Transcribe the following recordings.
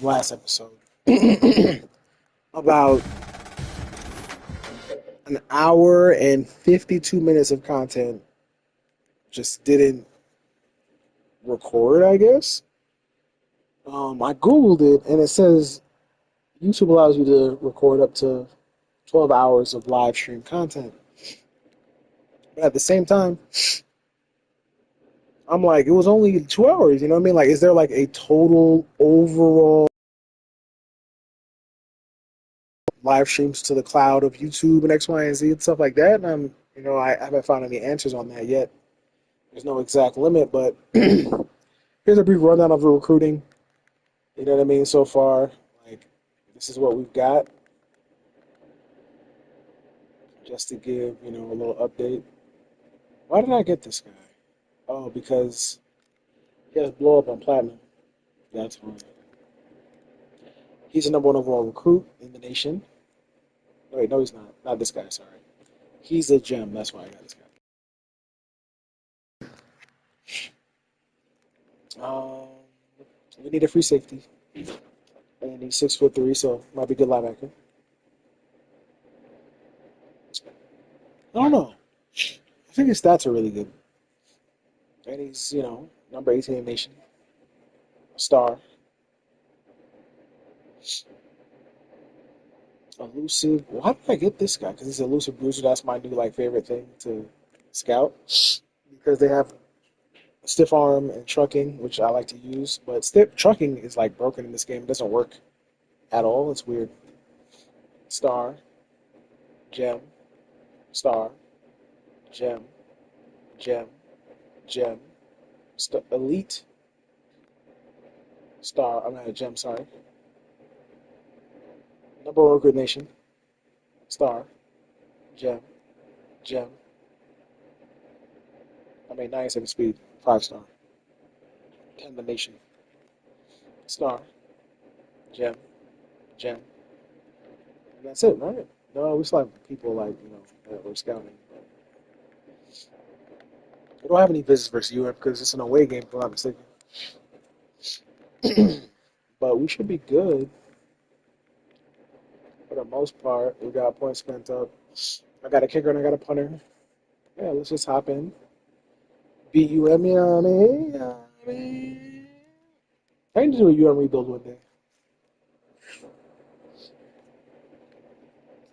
last episode about an hour and 52 minutes of content just didn't record, I guess. I Googled it and it says YouTube allows you to record up to 12 hours of live stream content. But at the same time, I'm like, it was only 2 hours, you know what I mean? Like, is there like a total overall live streams to the cloud of YouTube and X, Y, and Z and stuff like that? And I haven't found any answers on that yet. There's no exact limit, but here's a brief rundown of the recruiting. You know what I mean? So far, like, this is what we've got, just to give, a little update. Why did I get this guy? Oh, because he has blow up on platinum. That's why. He's the number one overall recruit in the nation. Wait, no, he's not. Not this guy, sorry. He's a gem. That's why I got this guy. We need a free safety. And he's 6'3", so might be a good linebacker. I don't know. I think his stats are really good. And he's, number 18 in the nation. A star. Elusive. Why did I get this guy? Because he's elusive bruiser. That's my new favorite thing to scout. Because they have stiff arm and trucking, which I like to use. But stiff trucking is broken in this game. It doesn't work at all. It's weird. Star. Gem. Star. Gem. Gem. Gem. Elite. Star. I'm not a gem, sorry. Number one recruit nation. Star. Gem. Gem. 97 speed. 5-star. 10 the nation. Star. Gem. Gem. And that's it, right? No, we still have people that we're scouting. We don't have any visits versus UM because it's an away game, if I'm not mistaken. But we should be good for the most part. We got points spent up. I got a kicker and I got a punter. Yeah, let's just hop in. Beat UM, you know what I mean? I need to do a UM rebuild one day.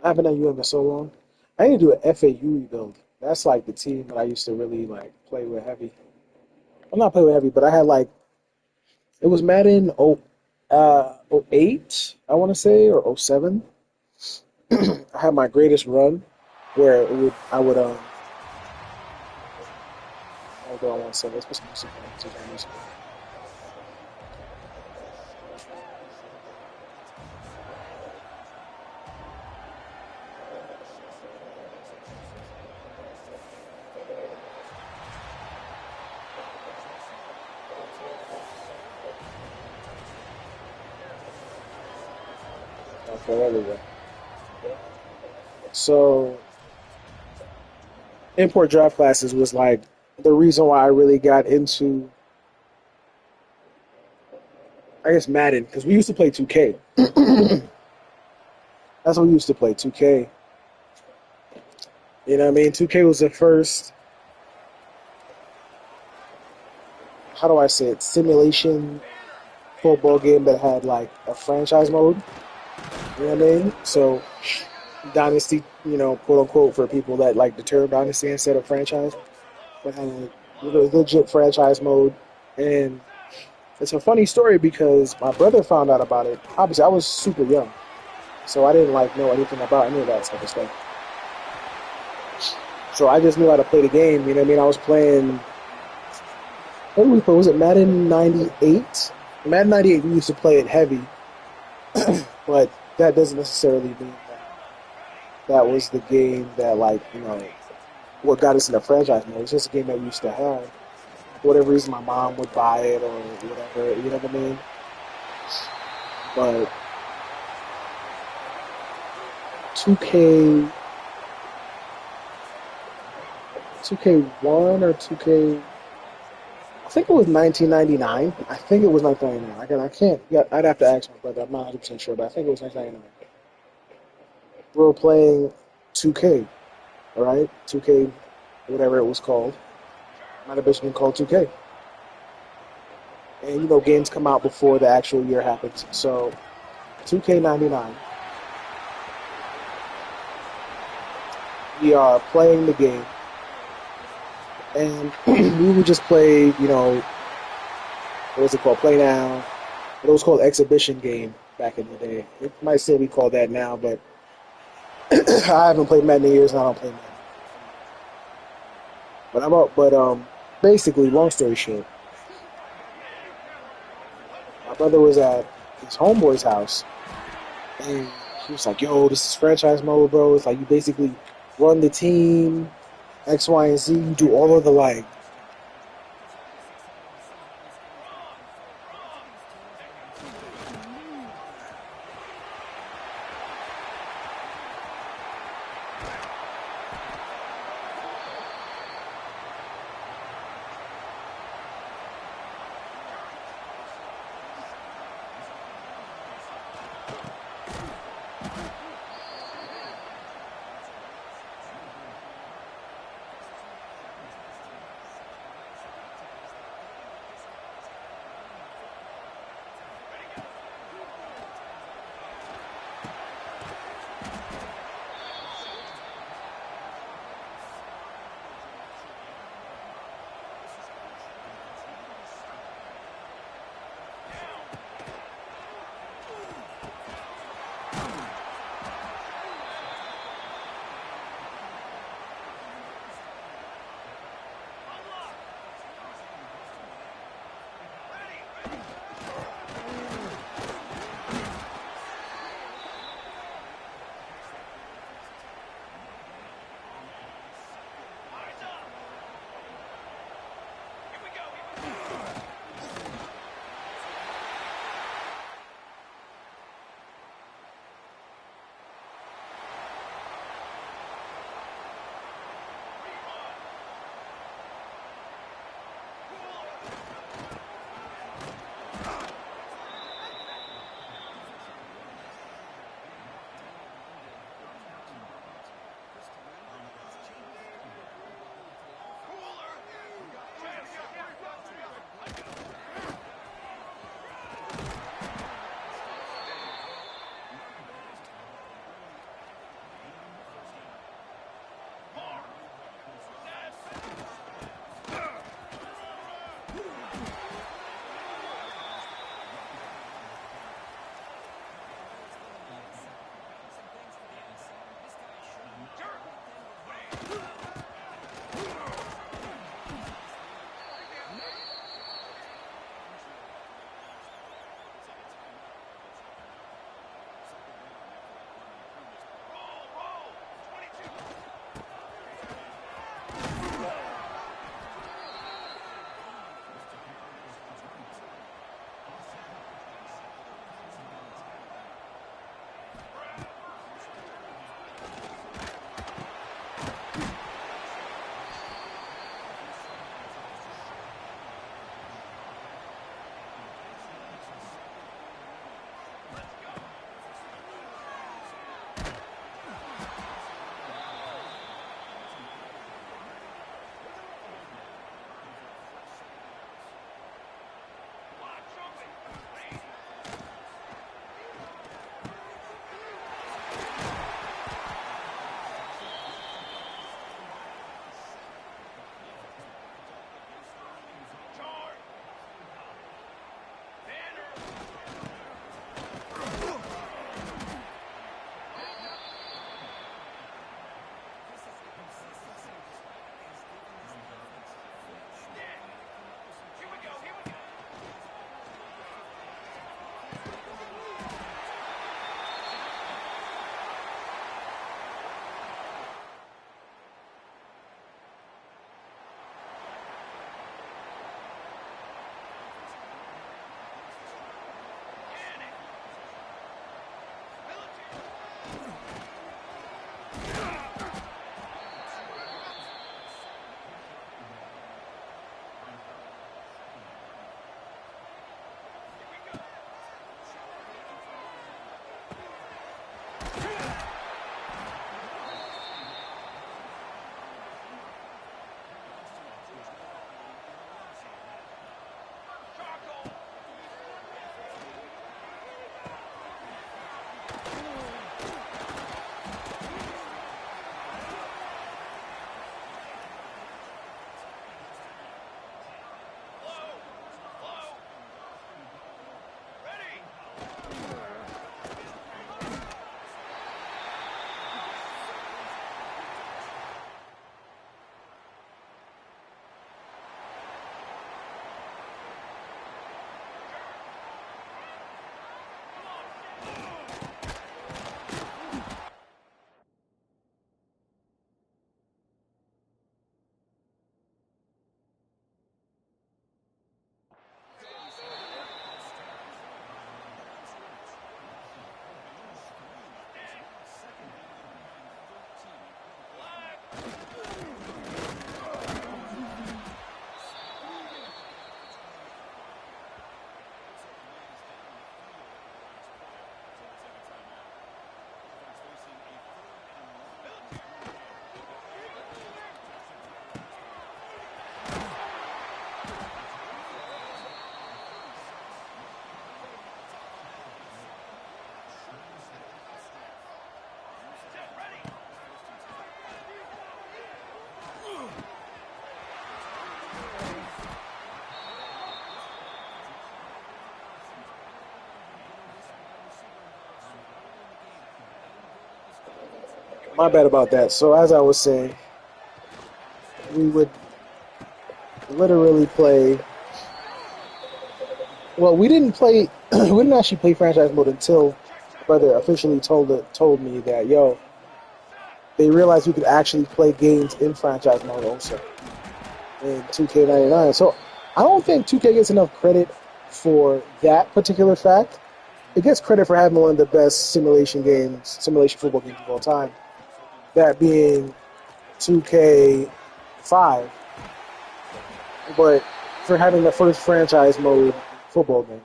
I haven't done UM in so long. I need to do an FAU rebuild. That's the team that I used to really play with heavy. I'm not playing with heavy, but I had it was Madden 08, I want to say, or 07. I had my greatest run where I would hold on one second. Let's put some music on. Okay, there we go. So import draft classes was the reason why I really got into, I guess, Madden, because we used to play 2K. That's what we used to play, 2K. You know what I mean? 2K was the first, how do I say it, simulation football game that had a franchise mode. You know what I mean? So Dynasty, quote unquote, for people that like the term Dynasty instead of franchise, but had a legit franchise mode. And it's a funny story because my brother found out about it. Obviously, I was super young, so I didn't know anything about any of that type of stuff. So I just knew how to play the game. You know what I mean? I was playing. What did we play? Was it Madden 98? Madden 98. We used to play it heavy, but that doesn't necessarily mean that was the game that what got us in the franchise mode. It's just a game that we used to have. For whatever reason, my mom would buy it or whatever. You know what I mean? But 2K, 2K1 or 2K, I think it was 1999. I think it was 1999. I can't. Yeah, I'd have to ask my brother. I'm not 100% sure, but I think it was 1999. We were playing 2K, all right? 2K, whatever it was called. Might have been called 2K. And games come out before the actual year happens. So 2K99, we are playing the game, and we would just play, what was it called? Play now. It was called exhibition game back in the day. It might still be called that now, but I haven't played Madden in years, and I don't play Madden. But basically, long story short, my brother was at his homeboy's house, and he was like, "Yo, this is franchise mode, bro. It's like you basically run the team, X, Y, and Z. You do all of the My bad about that. So as I was saying, we would literally play. Well, we didn't play. We didn't actually play franchise mode until my brother officially told me that they realized we could actually play games in franchise mode also in 2K99. So I don't think 2K gets enough credit for that particular fact. It gets credit for having one of the best simulation football games of all time. That being 2K5, but for having the first franchise mode football game.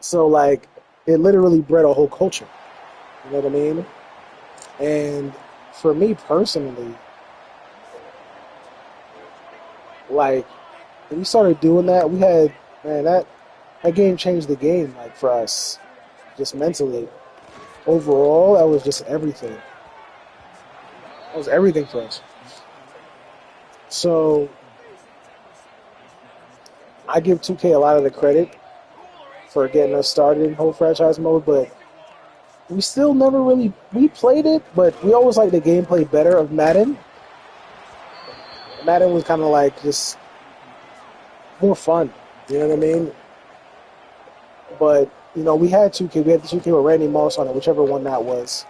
So like, it literally bred a whole culture. You know what I mean? And for me personally, like when we started doing that, we had man that game changed the game like for us, just mentally. Overall, that was just everything. That was everything for us. So I give 2K a lot of the credit for getting us started in whole franchise mode, but we still never really we played it, but we always liked the gameplay better of Madden. Madden was kind of like just more fun. You know what I mean? But we had 2K. We had the 2K with Randy Moss on it, whichever one that was.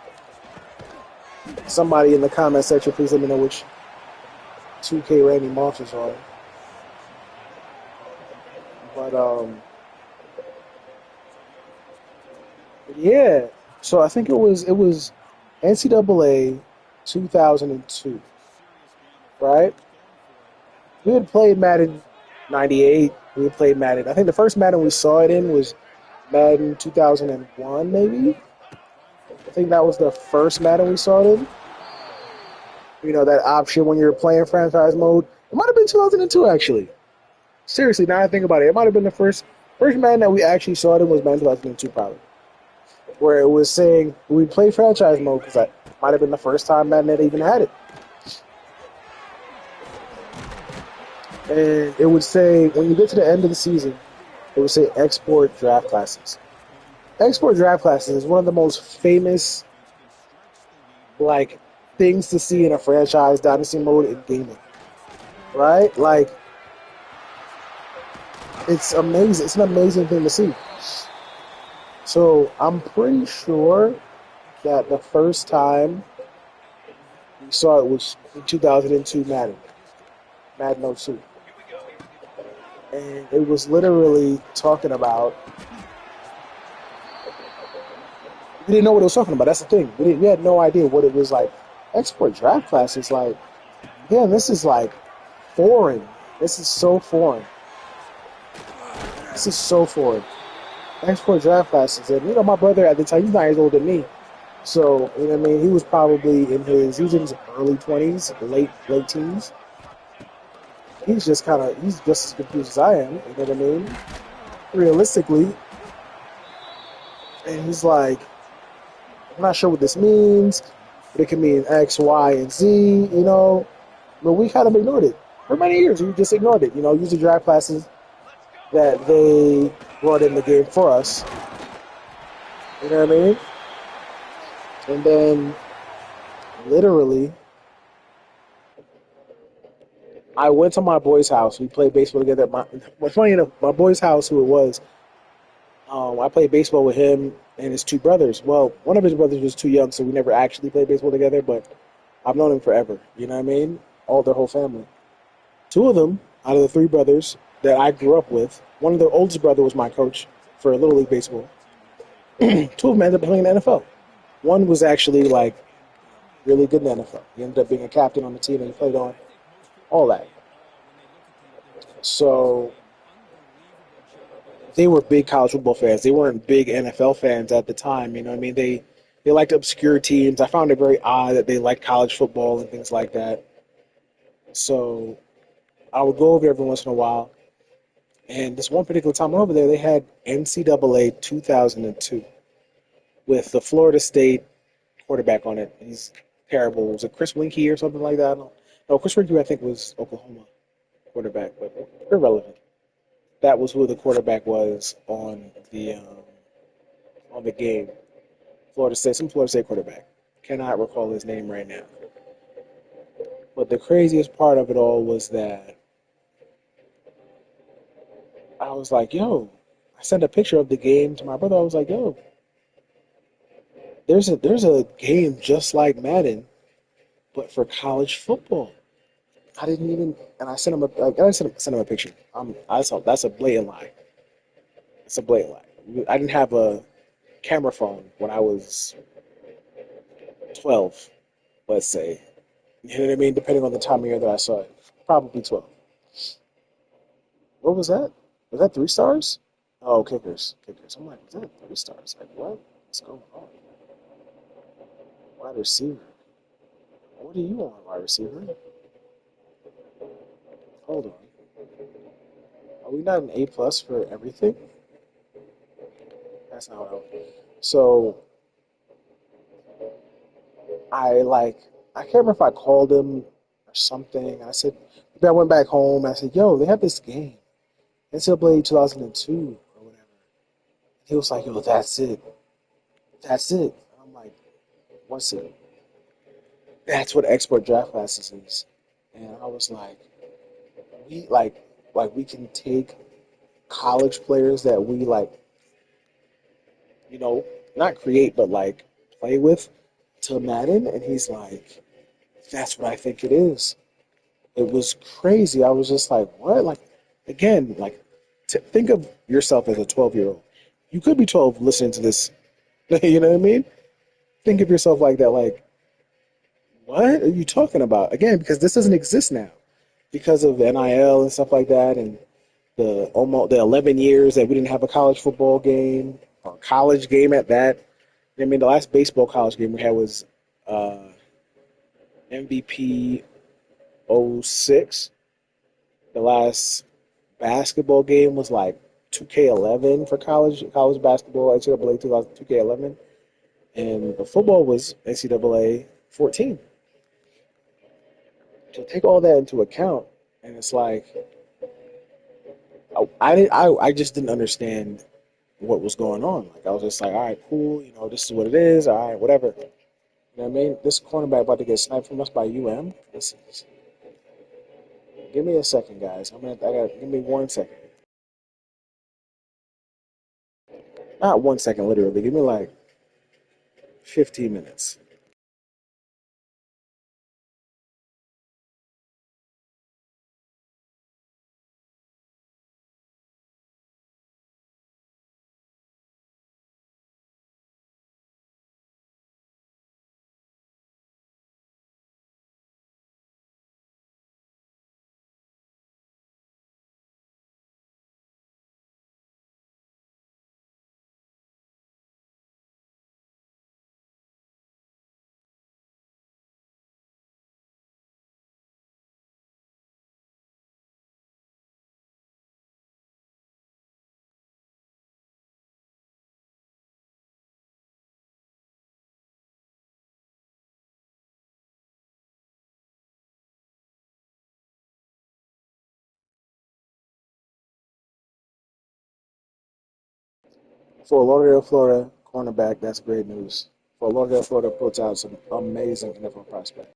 Somebody in the comment section, please let me know which 2K Randy Moss is on. But yeah. So I think it was NCAA 2002, right? We had played Madden 98. We had played Madden. I think the first Madden we saw it in was Madden 2001, maybe. I think that was the first Madden we saw it in. That option when you're playing franchise mode. It might have been 2002 actually. Seriously, now I think about it, it might have been the first Madden that we actually saw it in was Madden 2002 probably, where it was saying we play franchise mode because that might have been the first time Madden had even had it. And it would say when you get to the end of the season, it would say export draft classes. Export draft classes is one of the most famous like things to see in a franchise dynasty mode in gaming, right? Like it's amazing. It's an amazing thing to see. So I'm pretty sure that the first time we saw it was in 2002 Madden 02. And it was literally talking about, we didn't know what it was talking about. That's the thing. We had no idea what it was like. Export draft classes, like, yeah, this is like foreign. This is so foreign. This is so foreign. Export draft classes. And, my brother at the time, he's 9 years older than me. So, what I mean? He was probably he was in his early 20s, late teens. He's just as confused as I am. You know what I mean? Realistically. And he's like, I'm not sure what this means, but it can mean X, Y, and Z, But we kind of ignored it. For many years, we just ignored it. Using draft classes that they brought in the game for us. You know what I mean? And then, literally, I went to my boy's house. We played baseball together. Funny enough, my boy's house, who it was, I played baseball with him and his two brothers. Well, one of his brothers was too young, so we never actually played baseball together, but I've known him forever. You know what I mean? All their whole family. Two of them, out of the three brothers that I grew up with, one of the oldest brother was my coach for Little League Baseball. Two of them ended up playing in the NFL. One was actually, like, really good in the NFL. He ended up being a captain on the team and he played on all that. So they were big college football fans. They weren't big NFL fans at the time. You know what I mean? They liked obscure teams. I found it very odd that they liked college football and things like that. So I would go over there every once in a while. And this one particular time over there, they had NCAA 2002 with the Florida State quarterback on it. He's terrible. Was it Chris Winkie or something like that? No, Chris Winkie I think was Oklahoma quarterback, but irrelevant. That was who the quarterback was on the game. Florida State, some Florida State quarterback. Cannot recall his name right now. But the craziest part of it all was that I was like, yo, I sent a picture of the game to my brother. I was like, yo, there's a game just like Madden, but for college football. I didn't even, and I sent him a, I gotta send him a picture. I saw that's a blatant lie. It's a blatant lie. I didn't have a camera phone when I was 12, let's say. You know what I mean? Depending on the time of year that I saw it, probably 12. What was that? Was that 3 stars? Oh, kickers, kickers. I'm like, was that 3 stars? Like, what? What's going on? Wide receiver. What are you on, wide receiver? Hold on. Are we not an A plus for everything? That's not what I. So I like. I can't remember if I called him or something. I said, maybe I went back home. And I said, yo, they have this game, NCAA 2002 or whatever. He was like, yo, that's it. That's it. I'm like, what's it? That's what expert draft classes is. And I was like, we like we can take college players that we like, you know, not create but like play with to Madden, and he's like, that's what I think it is. It was crazy. I was just like, what? Like, again, like, think of yourself as a 12-year-old. You could be 12 listening to this. You know what I mean? Think of yourself like that. Like, what are you talking about? Again, because this doesn't exist now because of NIL and stuff like that, and the 11 years that we didn't have a college football game or college game at that. I mean, the last baseball college game we had was uh, MVP '06. The last basketball game was like 2K11 for college basketball, NCAA 2K11, and the football was NCAA 14. So take all that into account, and it's like I just didn't understand what was going on. Like I was just like, all right, cool, this is what it is. All right, whatever. You know what I mean? This cornerback about to get sniped from us by UM. Give me a second, guys. Give me 1 second. Not 1 second, literally. Give me like 15 minutes. For Lauderdale, Florida, cornerback, that's great news. For Lauderdale, Florida, puts out some amazing NFL prospects.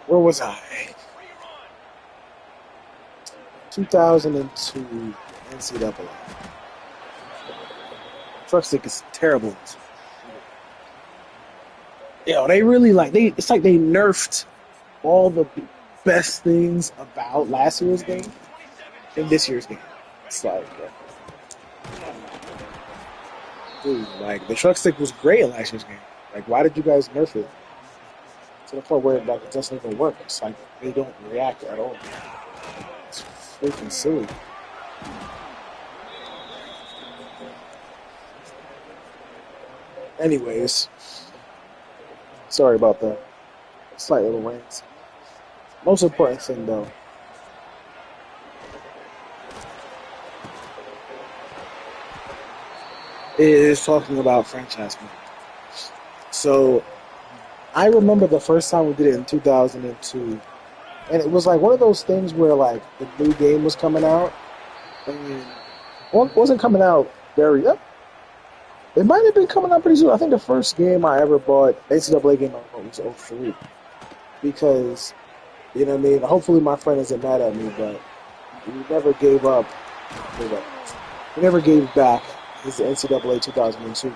Where was I? 2002 NCAA. Truck stick is terrible. They really it's like they nerfed all the best things about last year's game in this year's game. It's like, dude, like the truck stick was great in last year's game. Like, why did you guys nerf it to the point where like it doesn't even work? It's like they don't react at all. It's freaking silly. Anyways, sorry about that. Slight little rants. Most important thing though is talking about franchise mode. So I remember the first time we did it in 2002, and it was like one of those things where like the new game was coming out, and well, it wasn't coming out very up. It might have been coming out pretty soon. I think the first game I ever bought, NCAA game I bought, was '03, because you know what I mean. Hopefully my friend isn't mad at me, but we never gave up. We never gave back his NCAA 2002.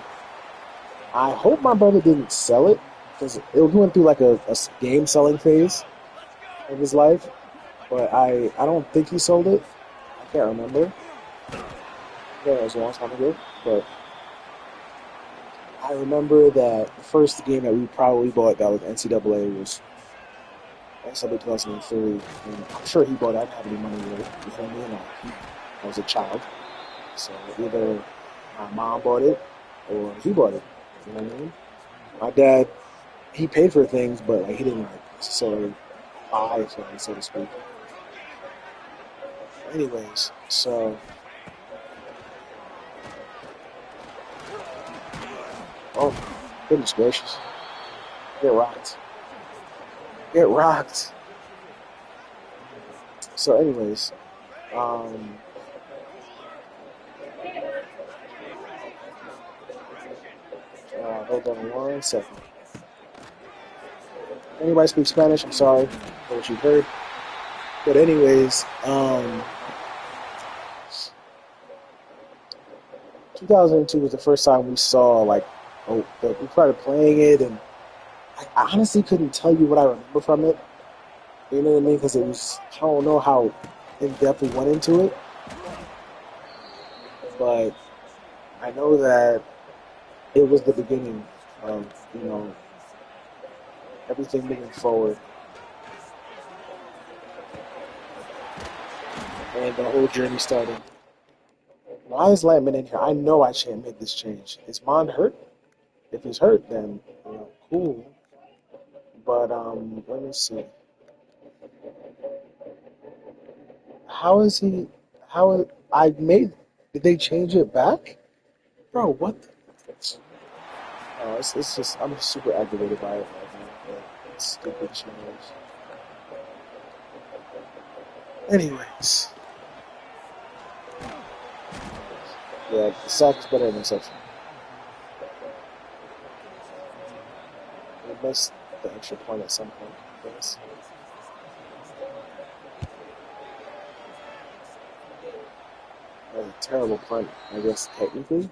I hope my brother didn't sell it, because he went through like a game selling phase of his life, but I don't think he sold it. I can't remember. Yeah, it was a long time ago, but I remember that the first game that we probably bought that was NCAA was NCAA 2003, and I'm sure he bought it. I didn't have any money with it, you know what I mean? I was a child, so either my mom bought it or he bought it, you know what I mean? My dad, he paid for things, but like he didn't like necessarily buy things, so to speak. Anyways, so oh goodness gracious, get rocked, get rocked. So, anyways, hold on 1 second. Anybody speak Spanish? I'm sorry for what you've heard. But anyways, 2002 was the first time we saw like, that we started playing it, and I honestly couldn't tell you what I remember from it. You know what I mean? Because it was, I don't know how in depth we went into it, but I know that it was the beginning of, everything moving forward, and the whole journey started. Why is Lightman in here? I know I can't make this change. Is Mond hurt? If he's hurt, then cool. But let me see. How is he? I made? Did they change it back, bro? What? It's just I'm super aggravated by it right now. That stupid change. Anyways, yeah, the sack is better than interception. We missed the extra point at some point. Yes. That was a terrible punt, I guess, technically.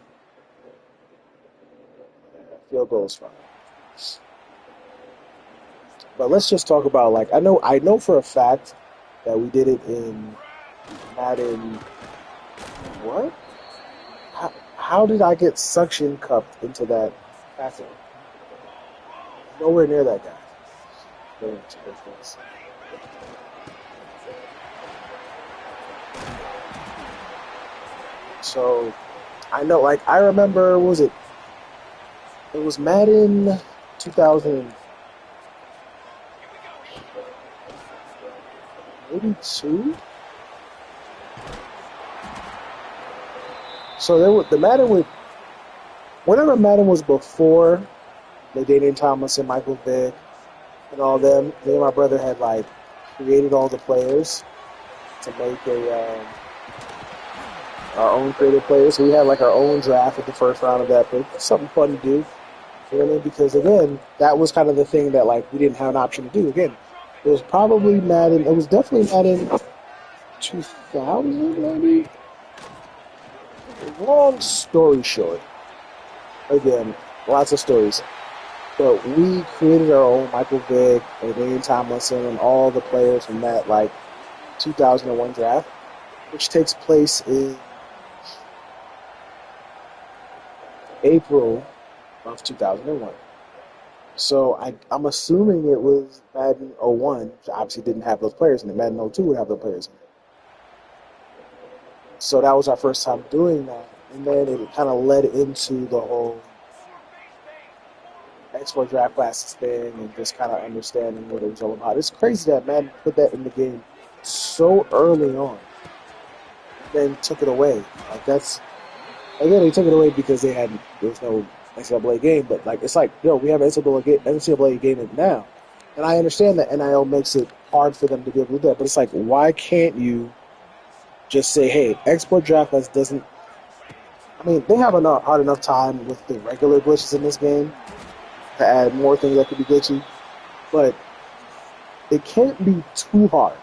Field goal is fine. But let's just talk about, like, I know for a fact that we did it in Madden. What? How did I get suction cupped into that tackle? Nowhere near that guy. Very ridiculous. So, I know, like, I remember, what was it? It was Madden 2000, maybe 2? So the Madden would, whenever Madden was before LaDainian Thomas and Michael Vick and all them, me and my brother had like created all the players to make our own creative players. So we had like our own draft at the first round of that pick. Something fun to do. You know what I mean? Because again, that was kind of the thing that like we didn't have an option to do. Again, It was probably Madden. It was definitely Madden 2000, maybe. Long story short, again, lots of stories. But we created our own Michael Vick and Dwayne Tomlinson and all the players from that 2001 draft, which takes place in April of 2001. So I'm assuming it was Madden '01, which obviously didn't have those players in it. Madden '02 would have the players in it. So that was our first time doing that. And then it kind of led into the whole export draft classes thing and just kind of understanding what it was all about. It's crazy that Madden put that in the game so early on, then took it away. Like that's again, they took it away because there was no NCAA game. But it's like, yo, we have an NCAA game now, and I understand that NIL makes it hard for them to be able to do that. But it's like, why can't you just say, hey, export draft class doesn't. I mean, they have hard enough time with the regular glitches in this game to add more things that could be glitchy, but it can't be too hard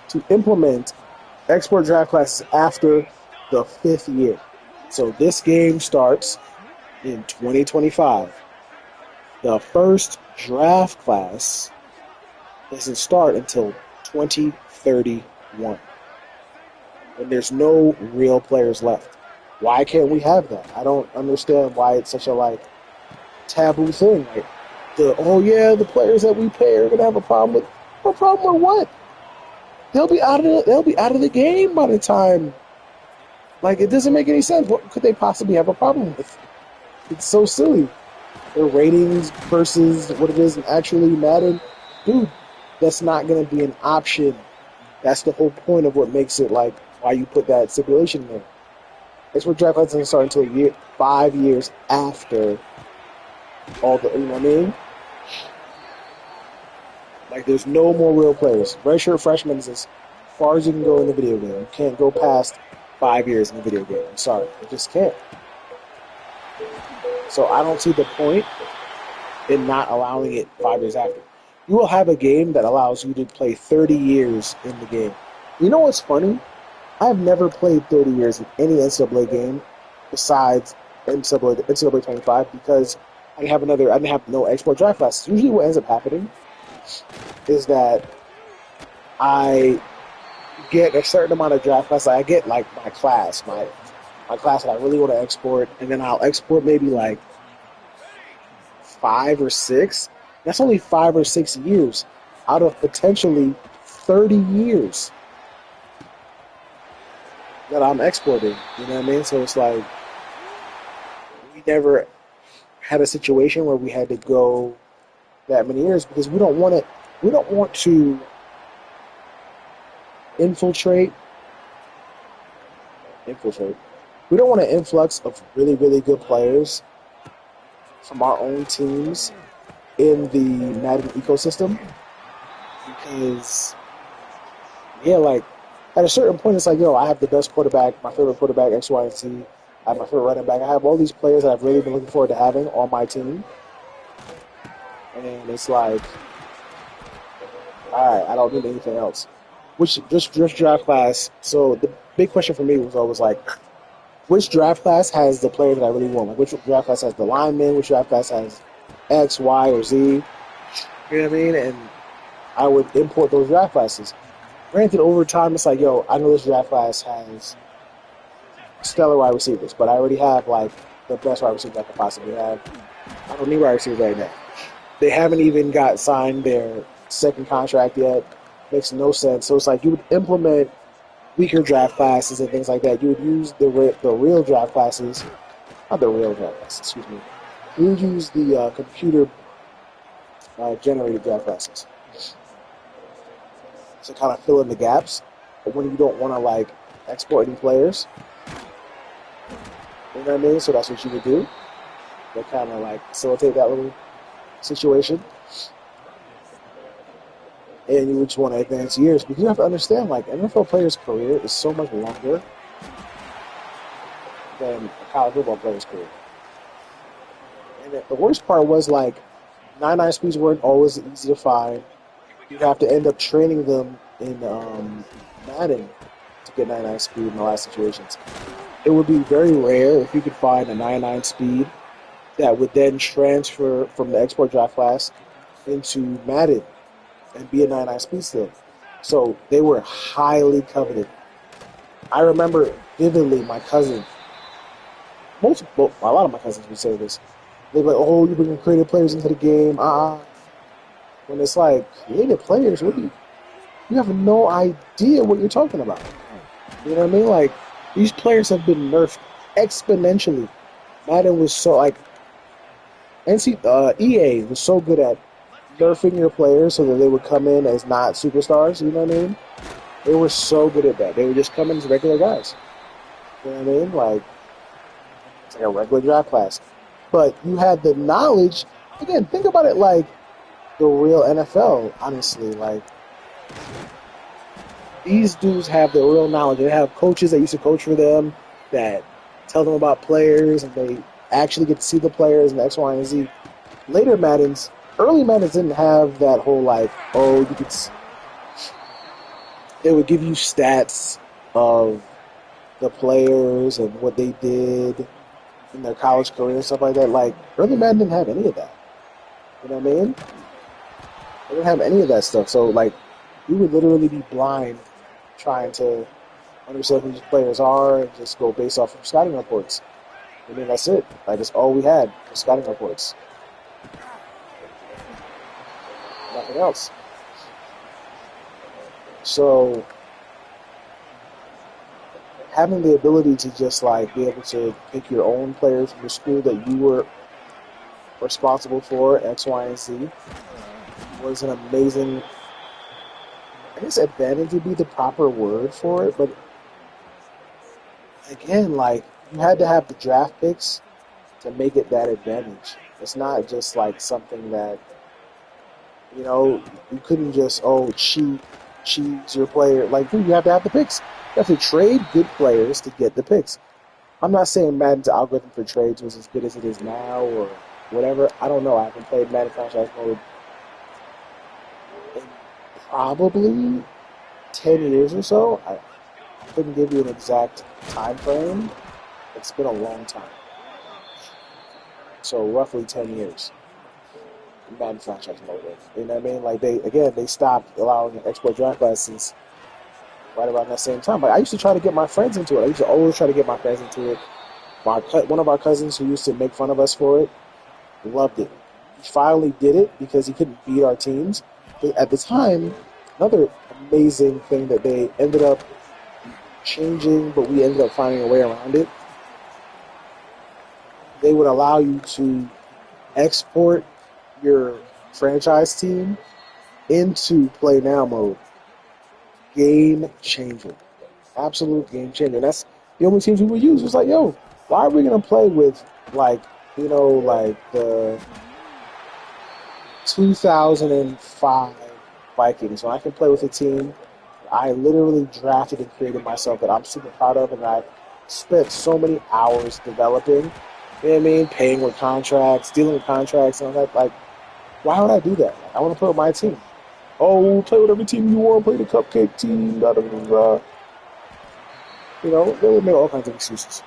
to implement export draft classes after the 5th year. So this game starts in 2025. The first draft class doesn't start until 2031. And there's no real players left. Why can't we have that? I don't understand why it's such a taboo thing. The players that we pay are gonna have a problem with. A problem with what? They'll be out of the game by the time. It doesn't make any sense. What could they possibly have a problem with? It's so silly. Their ratings versus what it is actually Madden, dude. That's not gonna be an option. That's the whole point of what makes it why you put that stipulation there. Export draft class doesn't start until 5 years after all the, you know what I mean? There's no more real players. Redshirt freshmen is as far as you can go in the video game. You can't go past 5 years in the video game. I'm sorry. You just can't. So I don't see the point in not allowing it 5 years after. You will have a game that allows you to play 30 years in the game. You know what's funny? I've never played 30 years in any NCAA game besides NCAA 25 because I didn't have no export draft classes. Usually what ends up happening is that I get a certain amount of draft classes. I get my class that I really want to export, and then I'll export maybe 5 or 6. That's only 5 or 6 years out of potentially 30 years that I'm exporting. You know what I mean? So it's we never had a situation where we had to go that many years because we don't want to infiltrate. We don't want an influx of really, really good players from our own teams in the Madden ecosystem because, at a certain point, it's I have the best quarterback, my favorite quarterback, X, Y, and Z. I have my favorite running back. I have all these players that I've really been looking forward to having on my team. And it's all right, I don't need anything else. Which just draft class. So the big question for me was always which draft class has the player that I really want? Which draft class has the lineman? Which draft class has X, Y, or Z? You know what I mean? And I would import those draft classes. Granted, over time, it's I know this draft class has stellar wide receivers, but I already have the best wide receivers I could possibly have. I don't need wide receivers right now. They haven't even got signed their second contract yet. Makes no sense. So it's you would implement weaker draft classes and things like that. You would use the real draft classes, not the real draft classes. Excuse me. You would use the computer generated draft classes to kind of fill in the gaps. But when you don't want to export any players, you know what I mean? So that's what you would do. They kind of facilitate that little situation. And you just want to advance years because you have to understand, NFL players' career is so much longer than a college football player's career. And the worst part was 99 speeds weren't always easy to find. You have to end up training them in Madden to get 99 speed in a lot of situations. It would be very rare if you could find a 99 speed that would then transfer from the export draft class into Madden and be a 99 speed still. So they were highly coveted. I remember vividly my cousin, well, a lot of my cousins would say this. They'd be like, oh, you're bringing creative players into the game. When it's like, creative players, you have no idea what you're talking about. You know what I mean? Like, these players have been nerfed exponentially. Madden was so, like, EA was so good at nerfing your players so that they would come in as not superstars, you know what I mean? They were so good at that. They would just come in as regular guys. You know what I mean? Like, it's like a regular draft class. But you had the knowledge. Again, think about it like the real NFL, honestly. Like, these dudes have the real knowledge. They have coaches that used to coach for them that tell them about players, and they actually get to see the players and X, Y, and Z. Early Maddens didn't have that whole, like, oh, you could. They would give you stats of the players and what they did in their college career and stuff like that. Like, early Madden didn't have any of that. You know what I mean? They didn't have any of that stuff. So, like, you would literally be blind trying to understand who these players are and just go based off of scouting reports. I mean, that's it. Like, that's all we had was scouting reports. Nothing else. So, having the ability to just, like, be able to pick your own players from the school that you were responsible for, X, Y, and Z, was an amazing, I guess advantage would be the proper word for it, but again, like, you had to have the draft picks to make it that advantage. It's not just like something that, you know, you couldn't just, choose your player. Like, you have to have the picks. You have to trade good players to get the picks. I'm not saying Madden's algorithm for trades was as good as it is now or whatever. I don't know. I haven't played Madden franchise mode in probably 10 years or so. I couldn't give you an exact time frame. It's been a long time. So roughly 10 years. Madden franchise mode. You know what I mean? Like, they stopped allowing export draft classes right around that same time. But I used to try to get my friends into it. I used to always try to get my friends into it. One of our cousins who used to make fun of us for it loved it. He finally did it because he couldn't beat our teams. But at the time, another amazing thing that they ended up changing, but we ended up finding a way around it. They would allow you to export your franchise team into play now mode. Game changer. Absolute game changer. That's the only teams we would use. It was like, yo, why are we going to play with, like, you know, like the 2005 Vikings when I can play with a team I literally drafted and created myself that I'm super proud of and I spent so many hours developing, you know what I mean, paying with contracts, dealing with contracts and all that. Like, why would I do that? Like, I want to play with my team. Oh, play with every team you want, play the cupcake team, blah, blah, blah. You know, they would make all kinds of excuses.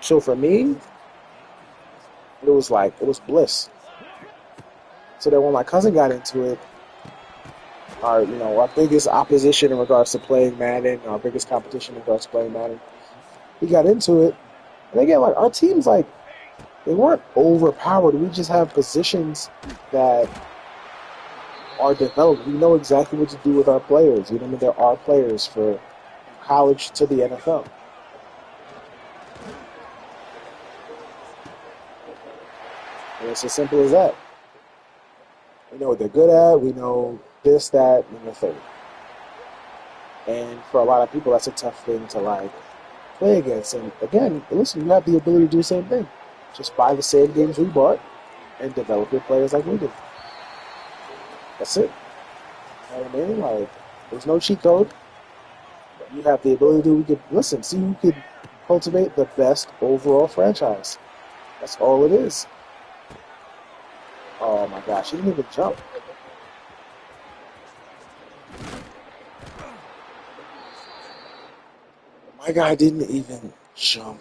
So for me, it was bliss. So then when my cousin got into it, our biggest opposition in regards to playing Madden, our biggest competition in regards to playing Madden, he got into it. And again, like, our teams, like, they weren't overpowered. We just have positions that are developed. We know exactly what to do with our players. You know what I mean? There are players for college to the NFL. And it's as simple as that. We know what they're good at. We know this, that, and the third. And for a lot of people, that's a tough thing to, like, play against. And again, listen, you have the ability to do the same thing. Just buy the same games we bought and develop your players like we did. That's it. You know what I mean? Like, there's no cheat code. You have the ability to, see who could cultivate the best overall franchise. That's all it is. Oh my gosh, he didn't even jump. My guy didn't even jump.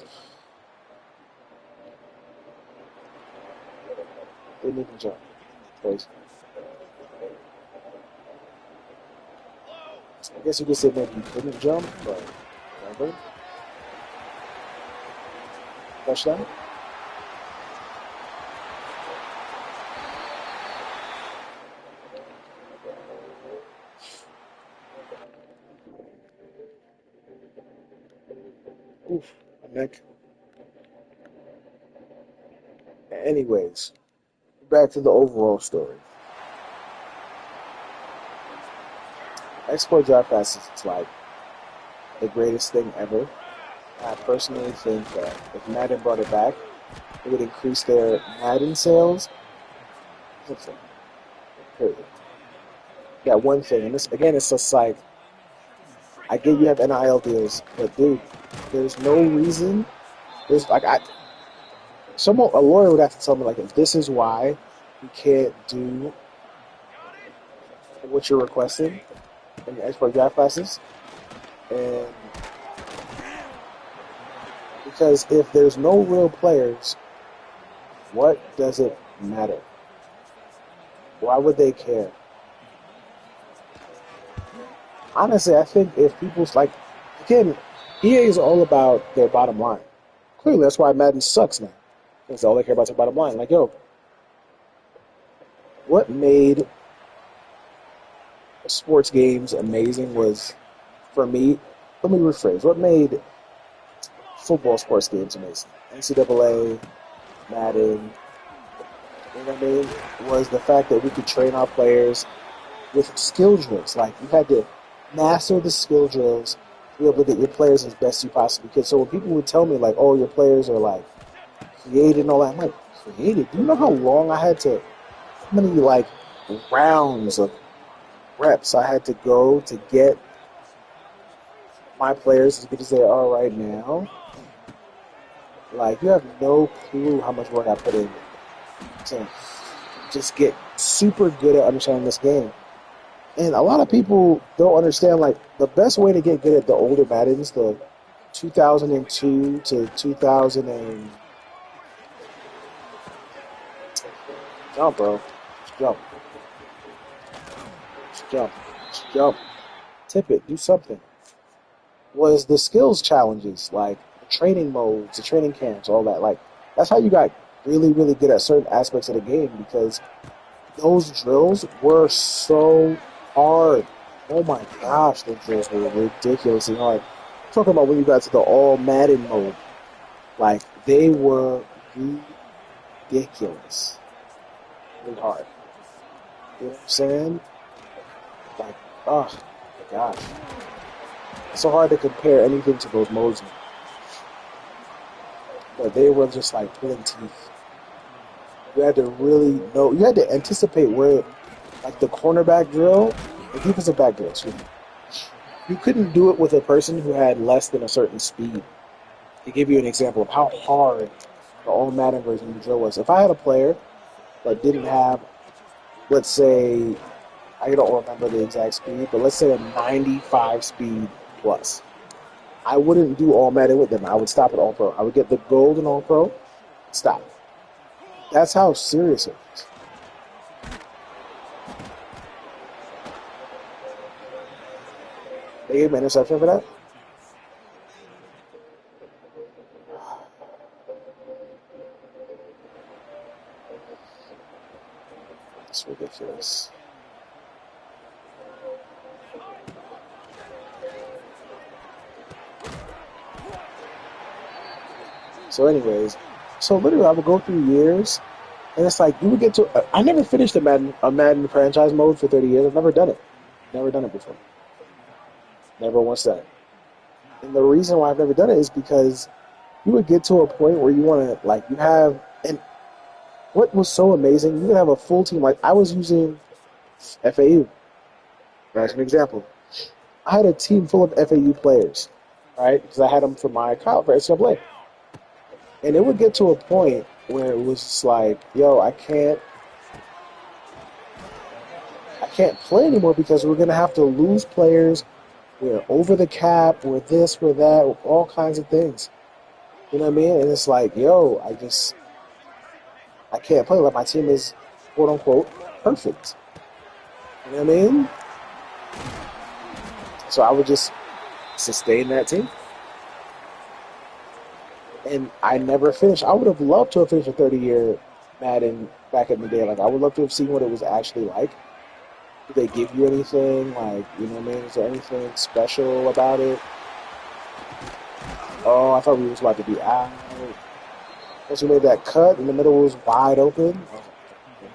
Didn't even jump. Crazy. I guess you could say maybe he couldn't jump, but whatever. Touchdown. Oof, my neck. Anyways, back to the overall story. Export draft passes is like the greatest thing ever. I personally think that if Madden brought it back, it would increase their Madden sales. Period. Yeah, one thing, and this again, it's just like I get you have NIL deals, but dude, there's no reason. There's like a lawyer would have to tell me like if this is why you can't do what you're requesting in your export draft classes, and because if there's no real players, what does it matter? Why would they care? Honestly, I think if people's like, again, EA is all about their bottom line. Clearly, that's why Madden sucks now. Because all they care about is their bottom line. Like, yo, what made sports games amazing was, for me, let me rephrase. What made football sports games amazing? NCAA, Madden, you know what I mean? Was the fact that we could train our players with skill drills. Like, you had to master the skill drills to be able to get your players as best you possibly could. So when people would tell me, like, oh, your players are, like, created and all that, I'm like, created? Do you know how long I had to, how many, like, rounds of reps I had to go to get my players as good as they are right now? Like, you have no clue how much work I put in to just get super good at understanding this game. And a lot of people don't understand, like, the best way to get good at the older Maddens, the 2002 to 2000 and... Jump, bro. Just jump. Just jump. Just jump. Tip it. Do something. Was the skills challenges, like the training modes, the training camps, all that. Like, that's how you got really, really good at certain aspects of the game, because those drills were so hard. Oh my gosh, those drills were ridiculously hard. I'm talking about when you got to the all Madden mode. Like, they were ridiculous. Really hard. You know what I'm saying? Like, oh my gosh. It's so hard to compare anything to those modes. But they were just like pulling teeth. You had to really know, you had to anticipate where, like the cornerback drill, the defensive back drill, excuse me. You couldn't do it with a person who had less than a certain speed. To give you an example of how hard the all Madden version of the drill was. If I had a player that didn't have, let's say, I don't remember the exact speed, but let's say a 95 speed plus, I wouldn't do all Madden with them. I would stop at all pro. I would get the gold in all pro, stop. That's how serious it is. They gave me an interception for that? It's ridiculous. So anyways, so literally I would go through years, and it's like you would get to, I never finished a Madden franchise mode for 30 years. I've never done it. Never done it before. Never once done it. And the reason why I've never done it is because you would get to a point where you want to, like, you have, and what was so amazing, you would have a full team. Like, I was using FAU, as an example. I had a team full of FAU players, right? Because I had them for my college, for NCAA. And it would get to a point where it was just like, yo, I can't play anymore because we're going to have to lose players we're over the cap, we're this, we're that, all kinds of things. You know what I mean? And it's like, yo, I can't play like my team is quote unquote perfect. You know what I mean? So I would just sustain that team. And I never finished. I would have loved to have finished a 30-year Madden back in the day. Like I would love to have seen what it was actually like. Did they give you anything? Like, you know what I mean? Is there anything special about it? Oh, I thought we was about to be out. Once we made that cut in the middle was wide open. I was like,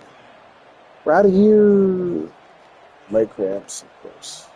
we're out of here. Leg cramps, of course.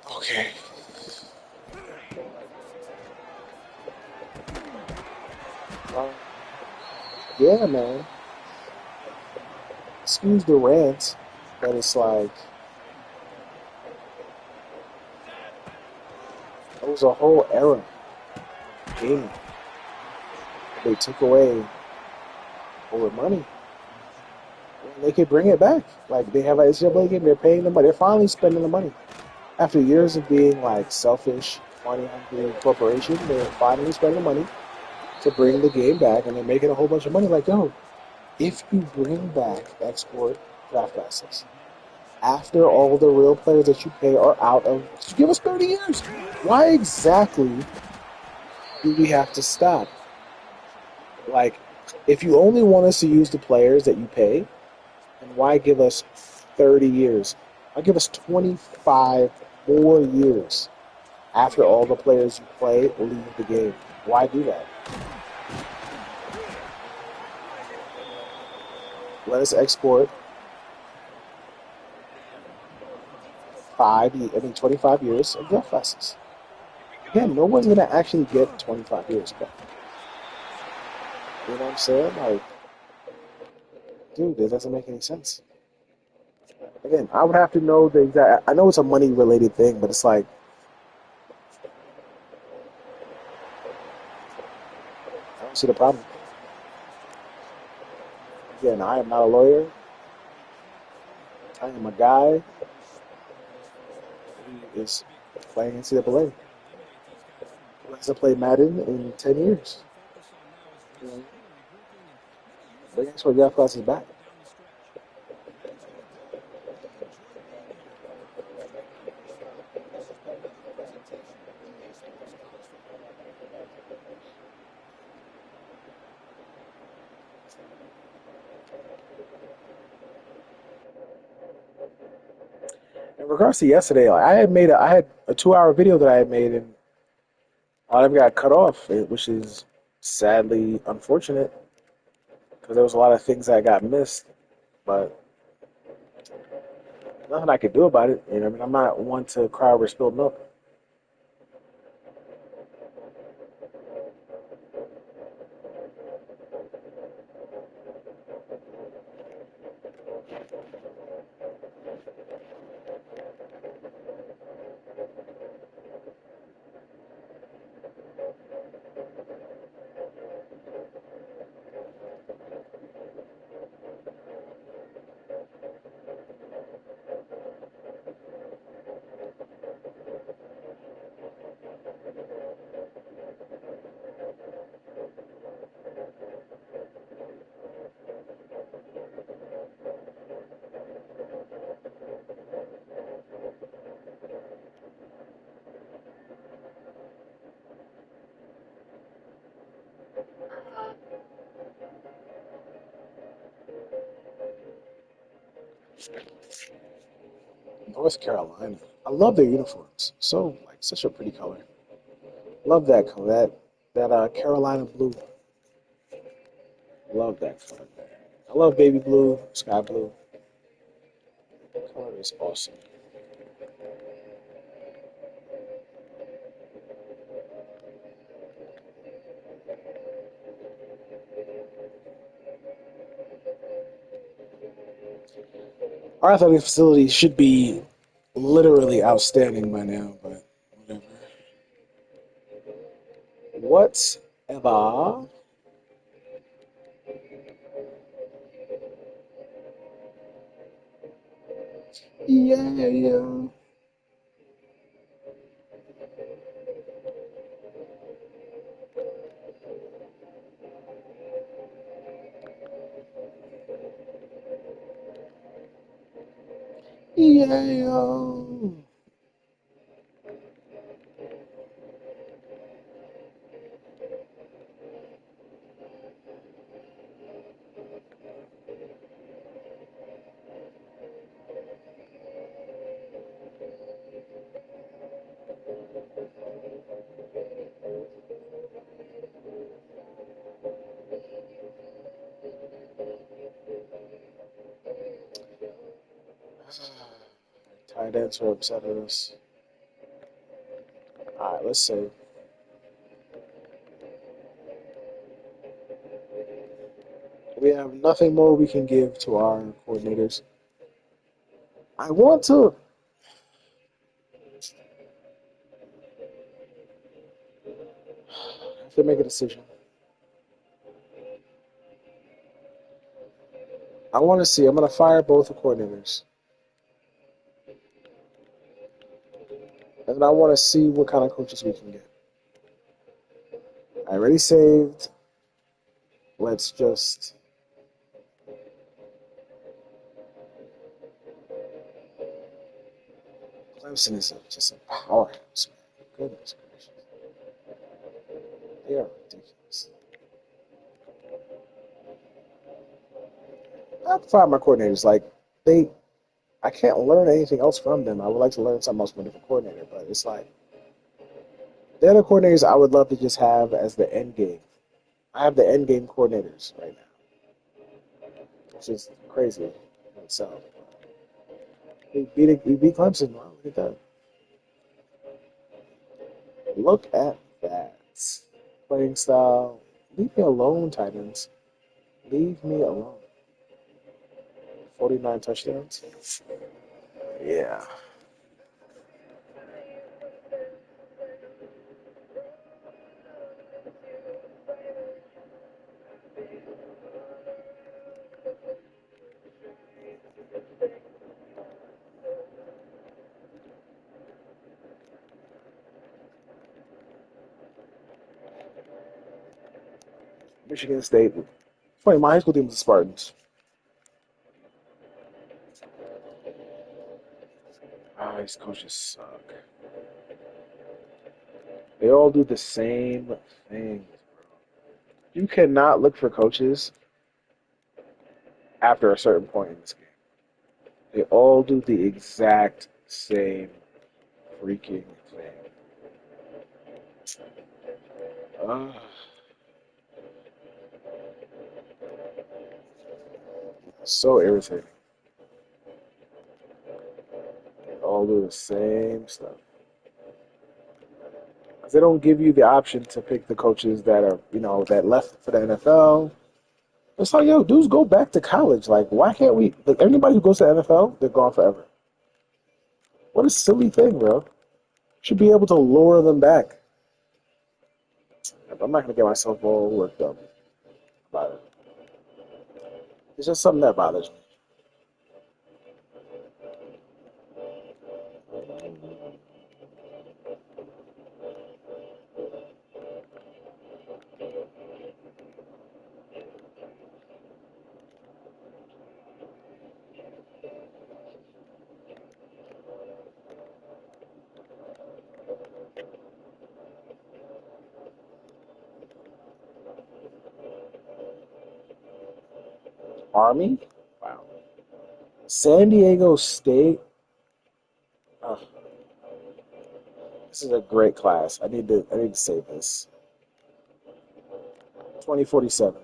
Okay. Um, yeah, man. Excuse the rant, but it's like it was a whole era of gaming. They took away over money. And they could bring it back. Like they have an NCAA game, they're paying the money. They're finally spending the money. After years of being like selfish, money hungry corporation, they're finally spending the money to bring the game back and they're making a whole bunch of money. Like, yo, if you bring back export draft classes after all the real players that you pay are out of, just give us 30 years. Why exactly do we have to stop? Like, if you only want us to use the players that you pay, then why give us 30 years? Why give us 25 more years after all the players you play leave the game? Why do that? Let us export 25 years of draft classes. Again, no one's gonna actually get 25 years back. You know what I'm saying? Like, dude, it doesn't make any sense. Again, I would have to know the exact. I know it's a money related thing, but it's like I don't see the problem. Again, I am not a lawyer. I am a guy who is playing NCAA. Who hasn't played Madden in 10 years. You know, bring Expert draft classes back. In regards to yesterday, like, I had a 2 hour video that I had made, and all of it got cut off, which is sadly unfortunate because there was a lot of things that got missed, but nothing I could do about it. You know, what I mean, I'm not one to cry over spilled milk. North Carolina, I love their uniforms. So like such a pretty color. Love that color. That Carolina blue. Love that color. I love baby blue, sky blue. That color is awesome. our athletic facility should be literally outstanding by now, but whatever. Whatever. Yeah, yeah. Yeah. Tight ends are upset at us. All right, let's see. We have nothing more we can give to our coordinators. I want to. I have to make a decision. I want to see. I'm going to fire both the coordinators. And I want to see what kind of coaches we can get. I already saved. Let's just. Clemson is just a powerhouse, man. Goodness gracious. They are ridiculous. I have to fire my coordinators. Like, they. I can't learn anything else from them. I would like to learn something else from a different coordinator, but it's like. They're the coordinators I would love to just have as the end game. I have the end game coordinators right now, which is crazy in itself. We beat Clemson. Wow, look at that. Look at that. Playing style. Leave me alone, Titans. Leave me alone. 49 touchdowns. Yeah. Michigan State. Funny, my high school team was the Spartans. Ah, these coaches suck. They all do the same thing. You cannot look for coaches after a certain point in this game. They all do the exact same freaking thing. Ah, so irritating. They all do the same stuff. 'Cause they don't give you the option to pick the coaches that are, that left for the NFL. It's like, yo, dudes go back to college. Like, why can't we? Like, anybody who goes to the NFL, they're gone forever. What a silly thing, bro. Should be able to lure them back. I'm not gonna get myself all worked up about it. It's just something that bothers me. Army? Wow. San Diego State? Oh, this is a great class. I need to save this. 2047.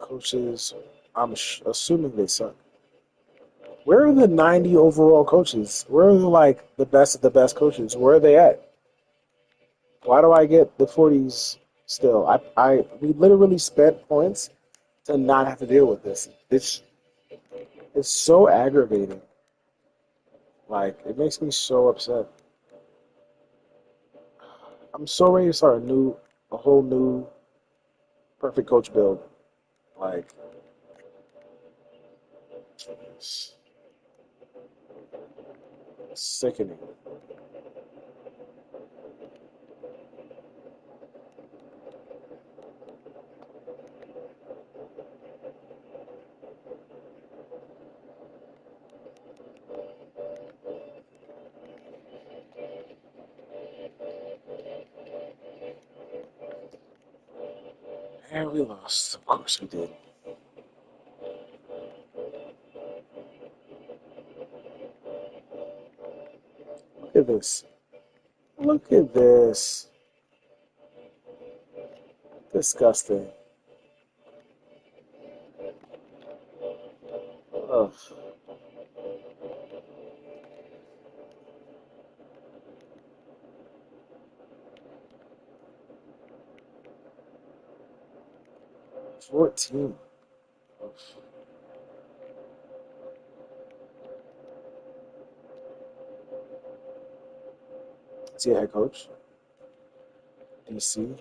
Coaches, assuming they suck. Where are the 90 overall coaches? Where are like the best of the best coaches? Where are they at? Why do I get the 40s still? We literally spent points to not have to deal with this. It's so aggravating. Like it makes me so upset. I'm so ready to start a whole new perfect coach build. Like it's sickening. And we lost. Of course we did. Look at this. Look at this. Disgusting. Ugh. 14. Ugh. Is he a head coach? DC.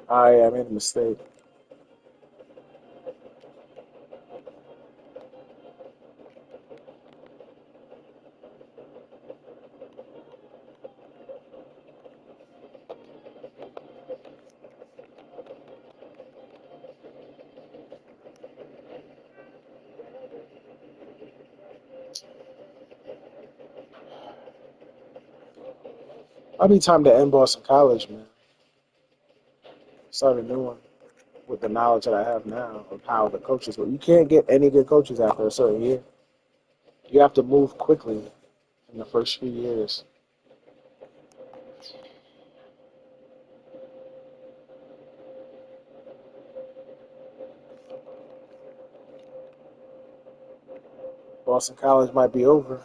I made a mistake. Might be time to end Boston College, man. Start a new one with the knowledge that I have now of how the coaches work. You can't get any good coaches after a certain year. You have to move quickly in the first few years. Boston College might be over.